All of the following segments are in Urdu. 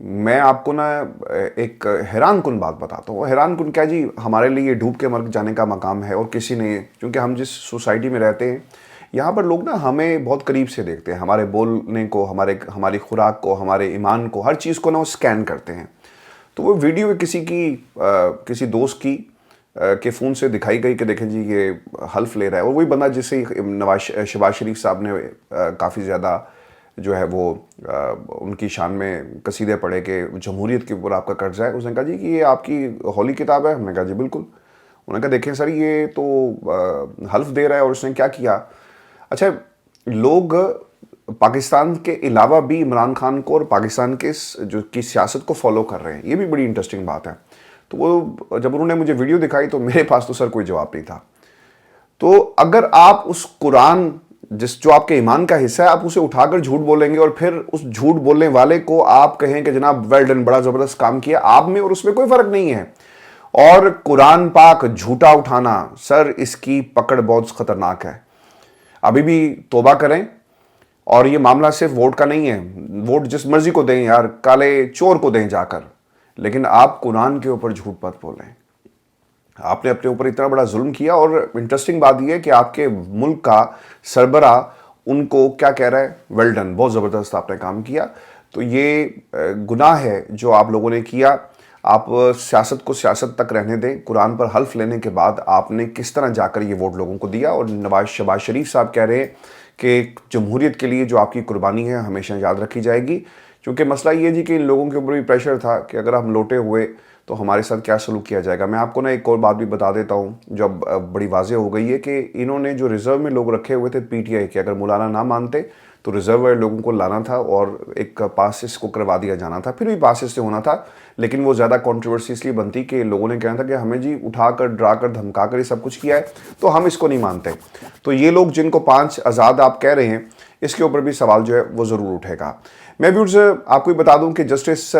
میں آپ کو نا ایک حیران کن بات بتاتا ہوں. حیران کن کیا جی، ہمارے لیے یہ ڈوب کے مر جانے کا مقام ہے اور کسی نے، چونکہ ہم جس سوسائٹی میں رہتے ہیں یہاں پر لوگ نا ہمیں بہت قریب سے دیکھتے ہیں، ہمارے بولنے کو، ہماری خوراک کو، ہمارے ایمان کو، ہر چیز کو نا وہ اسکین کرتے ہیں. تو وہ ویڈیو کسی دوست کی کے فون سے دکھائی گئی کہ دیکھیں جی یہ حلف لے رہا ہے، اور وہی بندہ جس سے شہباز شریف صاحب نے کافی زیادہ جو ہے وہ ان کی شان میں قصیدے پڑھے کہ جمہوریت کے اوپر آپ کا قرضہ ہے. اس نے کہا جی کہ یہ آپ کی ہولی کتاب ہے. ہم نے کہا جی بالکل. انہوں نے کہا دیکھیں سر یہ تو حلف دے رہا ہے. اور اس نے کیا کیا، اچھا لوگ پاکستان کے علاوہ بھی عمران خان کو اور پاکستان کے کی سیاست کو فالو کر رہے ہیں. یہ بھی بڑی انٹرسٹنگ بات ہے. تو وہ جب انہوں نے مجھے ویڈیو دکھائی تو میرے پاس تو سر کوئی جواب نہیں تھا. تو اگر آپ اس قرآن جو آپ کے ایمان کا حصہ ہے، آپ اسے اٹھا کر جھوٹ بولیں گے اور پھر اس جھوٹ بولنے والے کو آپ کہیں کہ جناب ویل ڈن، بڑا زبردست کام کیا، آپ میں اور اس میں کوئی فرق نہیں ہے. اور قرآن پاک جھوٹا اٹھانا سر، اس کی پکڑ بہت خطرناک ہے. ابھی بھی توبہ کریں. اور یہ معاملہ صرف ووٹ کا نہیں ہے. ووٹ جس مرضی کو دیں یار، کالے چور کو دیں جا کر، لیکن آپ قرآن کے اوپر جھوٹ مت بولیں. آپ نے اپنے اوپر اتنا بڑا ظلم کیا. اور انٹرسٹنگ بات یہ ہے کہ آپ کے ملک کا سربراہ ان کو کیا کہہ رہا ہے، ویل ڈن، بہت زبردست آپ نے کام کیا. تو یہ گناہ ہے جو آپ لوگوں نے کیا. آپ سیاست کو سیاست تک رہنے دیں. قرآن پر حلف لینے کے بعد آپ نے کس طرح جا کر یہ ووٹ لوگوں کو دیا. اور شہباز شریف صاحب کہہ رہے ہیں کہ جمہوریت کے لیے جو آپ کی قربانی ہے ہمیشہ یاد رکھی جائے گی. کیونکہ مسئلہ یہ جی کہ ان لوگوں کے اوپر بھی پریشر تھا کہ اگر ہم لوٹے ہوئے تو ہمارے ساتھ کیا سلوک کیا جائے گا. میں آپ کو نا ایک اور بات بھی بتا دیتا ہوں جو اب بڑی واضح ہو گئی ہے کہ انہوں نے جو ریزرو میں لوگ رکھے ہوئے تھے پی ٹی آئی کے، اگر مولانا نہ مانتے تو ریزرو والے لوگوں کو لانا تھا اور ایک پاسز کو کروا دیا جانا تھا. پھر بھی پاسز سے ہونا تھا، لیکن وہ زیادہ کانٹروورسی اس لیے بنتی کہ لوگوں نے کہنا تھا کہ ہمیں جی اٹھا کر، ڈرا کر، دھمکا کر یہ سب کچھ کیا ہے تو ہم اس کو نہیں مانتے. تو یہ لوگ جن کو 5 آزاد آپ کہہ رہے ہیں، اس کے اوپر بھی سوال جو ہے وہ ضرور اٹھے گا. میں ویورز آپ کو بتا دوں کہ justice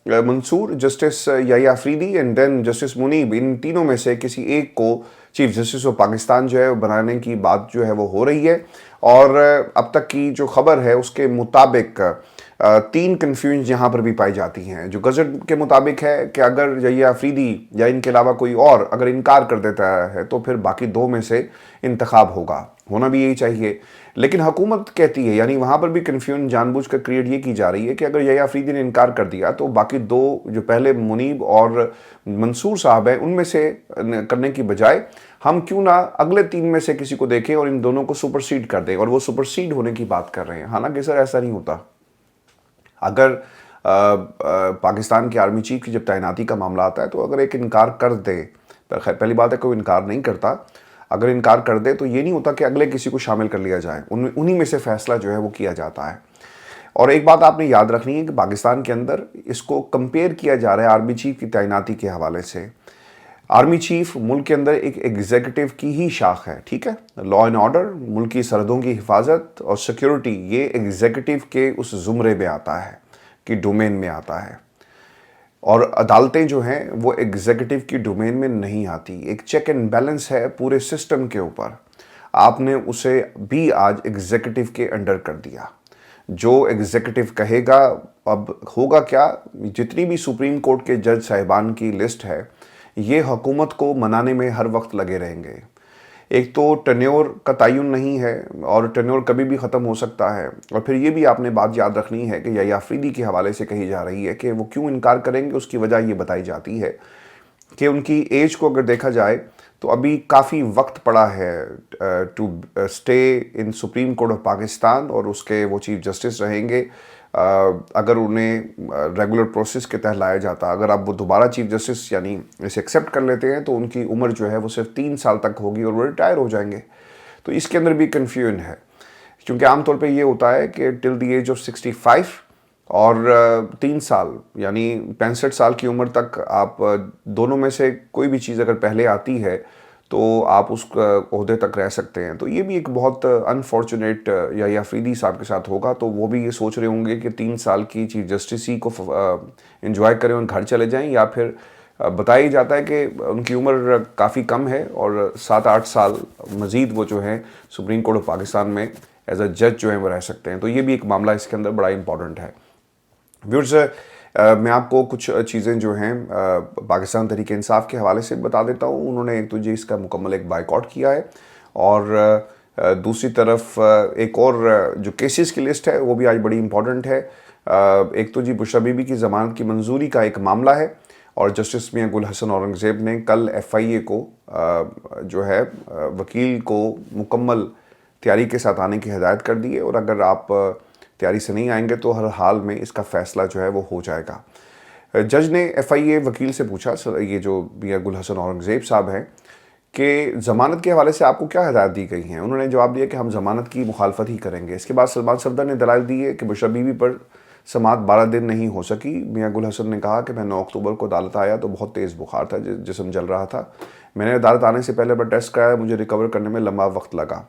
Mansoor, justice Yahya Afridi and then justice Munib, ان تینوں میں سے کسی ایک کو چیف جسٹس آف پاکستان جو ہے بنانے کی بات جو ہے وہ ہو رہی ہے. اور اب تک کی جو خبر ہے اس کے مطابق 3 کنفیوژن یہاں پر بھی پائی جاتی ہیں. جو گزٹ کے مطابق ہے کہ اگر یحییٰ افریدی یا ان کے علاوہ کوئی اور اگر انکار کر دیتا ہے تو پھر باقی 2 میں سے انتخاب ہوگا. ہونا بھی یہی چاہیے. لیکن حکومت کہتی ہے، یعنی وہاں پر بھی کنفیوژن جان بوجھ کر کریٹ یہ کی جا رہی ہے کہ اگر یحییٰ افریدی نے انکار کر دیا تو باقی 2 جو پہلے منیب اور منصور صاحب ہیں ان میں سے کرنے کی بجائے ہم کیوں نہ اگلے 3 میں سے کسی کو دیکھیں اور ان دونوں کو سپرسیڈ کر دیں. اور وہ سپرسیڈ ہونے کی بات کر رہے ہیں. حالانکہ سر ایسا نہیں ہوتا. اگر پاکستان کی آرمی چیف کی جب تعیناتی کا معاملہ آتا ہے تو اگر ایک انکار کر دے، پہلی بات ہے کوئی انکار نہیں کرتا، اگر انکار کر دے تو یہ نہیں ہوتا کہ اگلے کسی کو شامل کر لیا جائے. انہی میں سے فیصلہ جو ہے وہ کیا جاتا ہے. اور ایک بات آپ نے یاد رکھنی ہے کہ پاکستان کے اندر اس کو کمپیئر کیا جا رہا ہے آرمی چیف کی تعیناتی کے حوالے سے. آرمی چیف ملک کے اندر ایک ایگزیکٹو کی ہی شاخ ہے، ٹھیک ہے. لا اینڈ آرڈر، ملک کی سرحدوں کی حفاظت اور سیکیورٹی، یہ ایگزیکٹو کے اس زمرے میں آتا ہے، کی ڈومین میں آتا ہے. اور عدالتیں جو ہیں وہ ایگزیکٹو کی ڈومین میں نہیں آتی. ایک چیک اینڈ بیلنس ہے پورے سسٹم کے اوپر. آپ نے اسے بھی آج ایگزیکٹو کے انڈر کر دیا. جو ایگزیکٹو کہے گا، اب ہوگا کیا، جتنی بھی سپریم کورٹ کے جج صاحبان کی لسٹ ہے یہ حکومت کو منانے میں ہر وقت لگے رہیں گے. ایک تو ٹینیور کا تعین نہیں ہے اور ٹینیور کبھی بھی ختم ہو سکتا ہے. اور پھر یہ بھی آپ نے بات یاد رکھنی ہے کہ یحییٰ افریدی کے حوالے سے کہی جا رہی ہے کہ وہ کیوں انکار کریں گے. اس کی وجہ یہ بتائی جاتی ہے کہ ان کی ایج کو اگر دیکھا جائے تو ابھی کافی وقت پڑا ہے to stay in supreme court of Pakistan. اور اس کے وہ چیف جسٹس رہیں گے. اگر انہیں ریگولر پروسیس کے تحت لایا جاتا، اگر آپ وہ دوبارہ چیف جسٹس یعنی اسے ایکسیپٹ کر لیتے ہیں تو ان کی عمر جو ہے وہ صرف 3 سال تک ہوگی اور وہ ریٹائر ہو جائیں گے. تو اس کے اندر بھی کنفیوژن ہے. کیونکہ عام طور پہ یہ ہوتا ہے کہ ٹل دی ایج آف 65 اور 3 سال یعنی 65 سال کی عمر تک آپ دونوں میں سے کوئی بھی چیز اگر پہلے آتی ہے تو آپ اس عہدے تک رہ سکتے ہیں. تو یہ بھی ایک بہت انفارچونیٹ یحییٰ افریدی صاحب کے ساتھ ہوگا. تو وہ بھی یہ سوچ رہے ہوں گے کہ 3 سال کی چیف جسٹس ہی کو انجوائے کریں اور گھر چلے جائیں، یا پھر بتایا ہی جاتا ہے کہ ان کی عمر کافی کم ہے اور 7-8 سال مزید وہ جو ہیں سپریم کورٹ آف پاکستان میں ایز اے جج جو ہیں وہ رہ سکتے ہیں. تو یہ بھی ایک معاملہ اس کے اندر بڑا امپورٹنٹ ہے. ویورز میں آپ کو کچھ چیزیں جو ہیں پاکستان تحریک انصاف کے حوالے سے بتا دیتا ہوں. انہوں نے ایک تو جی اس کا مکمل ایک بائیکاٹ کیا ہے, اور دوسری طرف ایک اور جو کیسز کی لسٹ ہے وہ بھی آج بڑی امپورٹنٹ ہے. ایک تو جی بشریٰ بی بی کی ضمانت کی منظوری کا ایک معاملہ ہے, اور جسٹس میاں گل حسن اورنگزیب نے کل ایف آئی اے کو جو ہے وکیل کو مکمل تیاری کے ساتھ آنے کی ہدایت کر دی ہے, اور اگر آپ تیاری سے نہیں آئیں گے تو ہر حال میں اس کا فیصلہ جو ہے وہ ہو جائے گا. جج نے ایف آئی اے وکیل سے پوچھا, یہ جو میاں گل حسن اورنگزیب صاحب ہیں, کہ ضمانت کے حوالے سے آپ کو کیا ہدایت دی گئی ہیں. انہوں نے جواب دیا کہ ہم ضمانت کی مخالفت ہی کریں گے. اس کے بعد سلمان صفدر نے دلائل دی ہے کہ بشریٰ بی بی پر سماعت 12 دن نہیں ہو سکی. میاں گل حسن نے کہا کہ میں 9 اکتوبر کو عدالت آیا تو بہت تیز بخار تھا, جسم جل رہا تھا. میں نے عدالت آنے سے پہلے بلڈ ٹیسٹ کرایا, مجھے ریکور کرنے میں لمبا وقت لگا.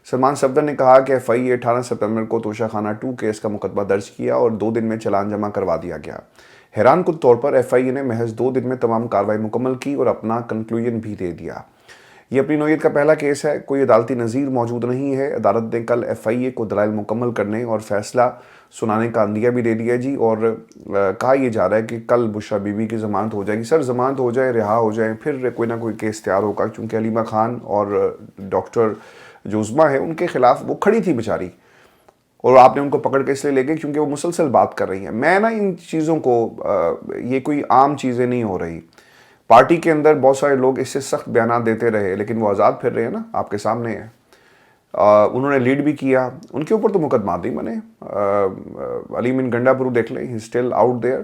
سلمان صفدر نے کہا کہ ایف آئی اے 18 ستمبر کو توشہ خانہ 2 کیس کا مقدمہ درج کیا اور 2 دن میں چلان جمع کروا دیا گیا. حیران کن طور پر ایف آئی اے نے محض 2 دن میں تمام کارروائی مکمل کی اور اپنا کنکلوژن بھی دے دیا. یہ اپنی نوعیت کا پہلا کیس ہے, کوئی عدالتی نظیر موجود نہیں ہے. عدالت نے کل ایف آئی اے کو دلائل مکمل کرنے اور فیصلہ سنانے کا عندیہ بھی دے دیا جی, اور کہا یہ جا رہا ہے کہ کل بشریٰ بی بی کی ضمانت ہو جائے گی. سر ضمانت ہو جائے, رہا ہو جائیں, پھر کوئی نہ کوئی کیس تیار ہوگا, چونکہ علیمہ خان اور ڈاکٹر جو عظمیٰ ہے ان کے خلاف وہ کھڑی تھی بیچاری, اور آپ نے ان کو پکڑ کے اس لیے لے گئے کیونکہ وہ مسلسل بات کر رہی ہیں. میں نا ان چیزوں کو یہ کوئی عام چیزیں نہیں ہو رہی. پارٹی کے اندر بہت سارے لوگ اس سے سخت بیانات دیتے رہے, لیکن وہ آزاد پھر رہے ہیں نا, آپ کے سامنے ہیں. انہوں نے لیڈ بھی کیا, ان کے اوپر تو مقدمات نہیں بنے. علیم ان گنڈا پرو دیکھ لیں, he still out there.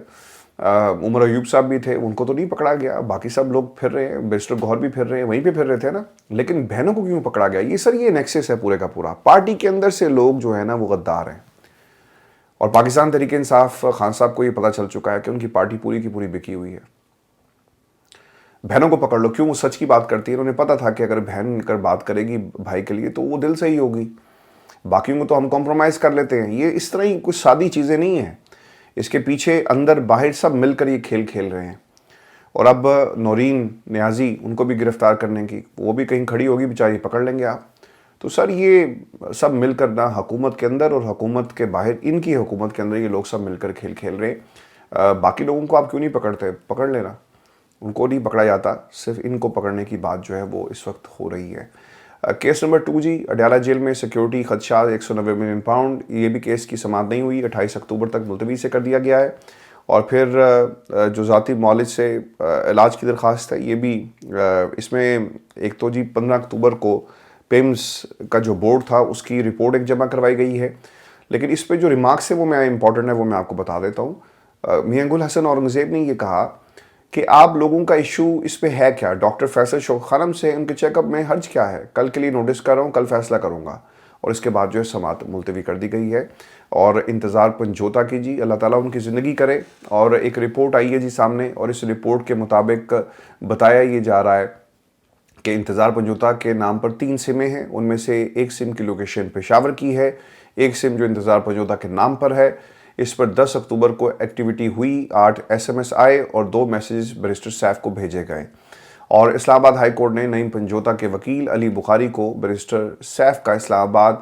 Omar Ayub صاحب بھی تھے, ان کو تو نہیں پکڑا گیا. باقی سب لوگ پھر رہے ہیں, بیرسٹر گوہر بھی پھر رہے ہیں, وہیں پہ پھر رہے تھے نا. لیکن بہنوں کو کیوں پکڑا گیا؟ یہ سر یہ نیکسس ہے پورے کا پورا. پارٹی کے اندر سے لوگ جو ہے نا وہ غدار ہیں, اور پاکستان تحریک انصاف خان صاحب کو یہ پتہ چل چکا ہے کہ ان کی پارٹی پوری کی پوری بکی ہوئی ہے. بہنوں کو پکڑ لو, کیوں؟ وہ سچ کی بات کرتی ہے. انہوں نے پتا تھا کہ اگر بہن کر بات کرے گی بھائی کے لیے تو وہ دل سے ہی ہوگی, باقیوں کو تو ہم کمپرومائز کر لیتے ہیں. یہ اس طرح ہی کچھ سادی چیزیں نہیں ہیں, اس کے پیچھے اندر باہر سب مل کر یہ کھیل کھیل رہے ہیں. اور اب نورین نیازی, ان کو بھی گرفتار کرنے کی, وہ بھی کہیں کھڑی ہوگی بیچاری, پکڑ لیں گے آپ. تو سر یہ سب مل کر نہ حکومت کے اندر اور حکومت کے باہر, ان کی حکومت کے اندر یہ لوگ سب مل کر کھیل کھیل رہے ہیں. باقی لوگوں کو آپ کیوں نہیں پکڑتے؟ پکڑ لینا, ان کو نہیں پکڑا جاتا, صرف ان کو پکڑنے کی بات جو ہے وہ اس وقت ہو رہی ہے. کیس نمبر 2 جی, اڈیالہ جیل میں سیکیورٹی خدشات 190 ملین پاؤنڈ. یہ بھی کیس کی سماعت نہیں ہوئی, 28 اکتوبر تک ملتوی سے کر دیا گیا ہے. اور پھر جو ذاتی معالج سے علاج کی درخواست ہے, یہ بھی اس میں ایک تو جی 15 اکتوبر کو پیمز کا جو بورڈ تھا اس کی رپورٹ ایک جمع کروائی گئی ہے. لیکن اس پہ جو ریمارکس ہے وہ میں امپورٹنٹ ہے, وہ میں آپ کو بتا دیتا ہوں. میاں گل حسن اورنگزیب نے یہ کہا کہ آپ لوگوں کا ایشو اس پہ ہے کیا؟ ڈاکٹر فیصل شوق خانم سے ان کے چیک اپ میں حرج کیا ہے؟ کل کے لیے نوٹس کر رہا ہوں, کل فیصلہ کروں گا. اور اس کے بعد جو ہے سماعت ملتوی کر دی گئی ہے, اور انتظار پنجوتا کی جی, اللہ تعالیٰ ان کی زندگی کرے. اور ایک رپورٹ آئی ہے جی سامنے, اور اس رپورٹ کے مطابق بتایا یہ جا رہا ہے کہ انتظار پنجوتا کے نام پر 3 سمیں ہیں, ان میں سے ایک سم کی لوکیشن پشاور کی ہے, ایک سم جو انتظار پنجوتا کے نام پر ہے. اس پر 10 اکتوبر کو ایکٹیویٹی ہوئی, 8 ایس ایم ایس آئے اور 2 میسیجز بیرسٹر سیف کو بھیجے گئے. اور اسلام آباد ہائی کورٹ نے نعیم پنجوتا کے وکیل علی بخاری کو بیرسٹر سیف کا اسلام آباد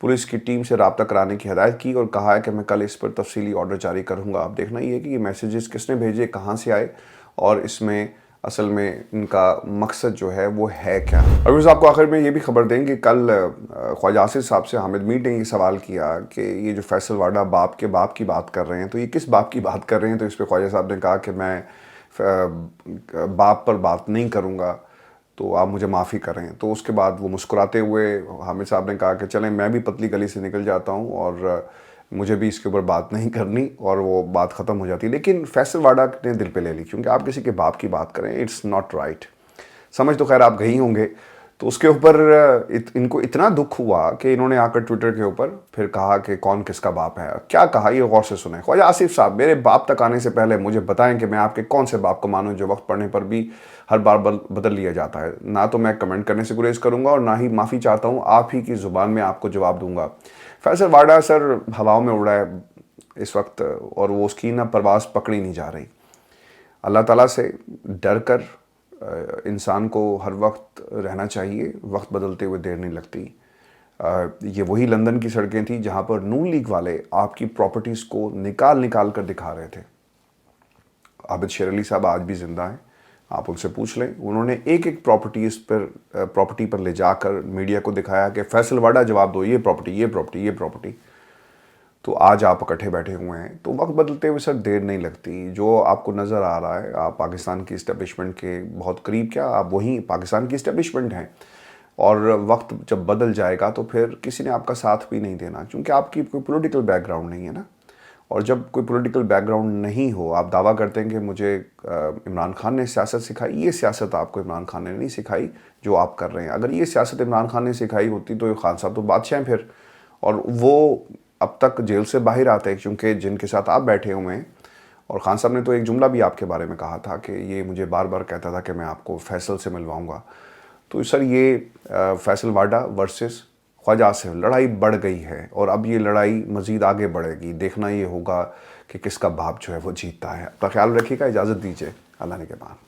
پولیس کی ٹیم سے رابطہ کرانے کی ہدایت کی, اور کہا ہے کہ میں کل اس پر تفصیلی آرڈر جاری کروں گا. آپ دیکھنا یہ ہے کہ یہ میسیجز کس نے بھیجے, کہاں سے آئے, اور اس میں اصل میں ان کا مقصد جو ہے وہ ہے کیا. اور آپ کو آخر میں یہ بھی خبر دیں کہ کل خواجہ آصف صاحب سے حامد میر نے یہ سوال کیا کہ یہ جو فیصل واڈا باپ کے باپ کی بات کر رہے ہیں, تو یہ کس باپ کی بات کر رہے ہیں؟ تو اس پہ خواجہ صاحب نے کہا کہ میں باپ پر بات نہیں کروں گا, تو آپ مجھے معافی کریں. تو اس کے بعد وہ مسکراتے ہوئے حامد صاحب نے کہا کہ چلیں میں بھی پتلی گلی سے نکل جاتا ہوں, اور مجھے بھی اس کے اوپر بات نہیں کرنی, اور وہ بات ختم ہو جاتی. لیکن فیصل واڈا نے دل پہ لے لی, کیونکہ آپ کسی کے باپ کی بات کریں, اٹس ناٹ رائٹ. سمجھ تو خیر آپ گئی ہوں گے. تو اس کے اوپر ان کو اتنا دکھ ہوا کہ انہوں نے آ کر ٹویٹر کے اوپر پھر کہا کہ کون کس کا باپ ہے. کیا کہا یہ غور سے سنیں. خواجہ آصف صاحب, میرے باپ تک آنے سے پہلے مجھے بتائیں کہ میں آپ کے کون سے باپ کو مانوں جو وقت پڑنے پر بھی ہر بار بدل لیا جاتا ہے. نہ تو میں کمنٹ کرنے سے گریز کروں گا, اور نہ ہی معافی چاہتا ہوں, آپ ہی کی زبان میں آپ کو جواب دوں گا. فیصل واڈا سر ہواؤں میں اڑ رہا ہے اس وقت, اور وہ اس کی نہ پرواز پکڑی نہیں جا رہی. اللہ تعالیٰ سے ڈر کر انسان کو ہر وقت رہنا چاہیے, وقت بدلتے ہوئے دیر نہیں لگتی. یہ وہی لندن کی سڑکیں تھیں جہاں پر نون لیگ والے آپ کی پراپرٹیز کو نکال کر دکھا رہے تھے. عابد شیر علی صاحب آج بھی زندہ ہیں, آپ ان سے پوچھ لیں. انہوں نے ایک ایک پراپرٹی پر لے جا کر میڈیا کو دکھایا کہ فیصل واڈا جواب دو, یہ پراپرٹی, یہ پراپرٹی, یہ پراپرٹی. تو آج آپ اکٹھے بیٹھے ہوئے ہیں. تو وقت بدلتے ہوئے سر دیر نہیں لگتی. جو آپ کو نظر آ رہا ہے, آپ پاکستان کی اسٹیبلشمنٹ کے بہت قریب, کیا آپ وہیں پاکستان کی اسٹیبلشمنٹ ہیں, اور وقت جب بدل جائے گا تو پھر کسی نے آپ کا ساتھ بھی نہیں دینا, کیونکہ آپ کی کوئی پولیٹیکل بیک گراؤنڈ نہیں ہے نا. اور جب کوئی پولیٹیکل بیک گراؤنڈ نہیں ہو, آپ دعویٰ کرتے ہیں کہ مجھے عمران خان نے سیاست سکھائی. یہ سیاست آپ کو عمران خان نے نہیں سکھائی جو آپ کر رہے ہیں. اگر یہ سیاست عمران خان نے سکھائی ہوتی تو خان صاحب تو بادشاہ ہیں پھر, اور وہ اب تک جیل سے باہر آتے ہیں, کیونکہ جن کے ساتھ آپ بیٹھے ہوئے ہیں. اور خان صاحب نے تو ایک جملہ بھی آپ کے بارے میں کہا تھا کہ یہ مجھے بار بار کہتا تھا کہ میں آپ کو فیصل سے ملواؤں گا. تو سر یہ فیصل واڈا ورسز خواجہ آصف لڑائی بڑھ گئی ہے, اور اب یہ لڑائی مزید آگے بڑھے گی. دیکھنا یہ ہوگا کہ کس کا باپ جو ہے وہ جیتتا ہے. اپنا خیال رکھیے گا, اجازت دیجیے, اللہ نے کے بعد.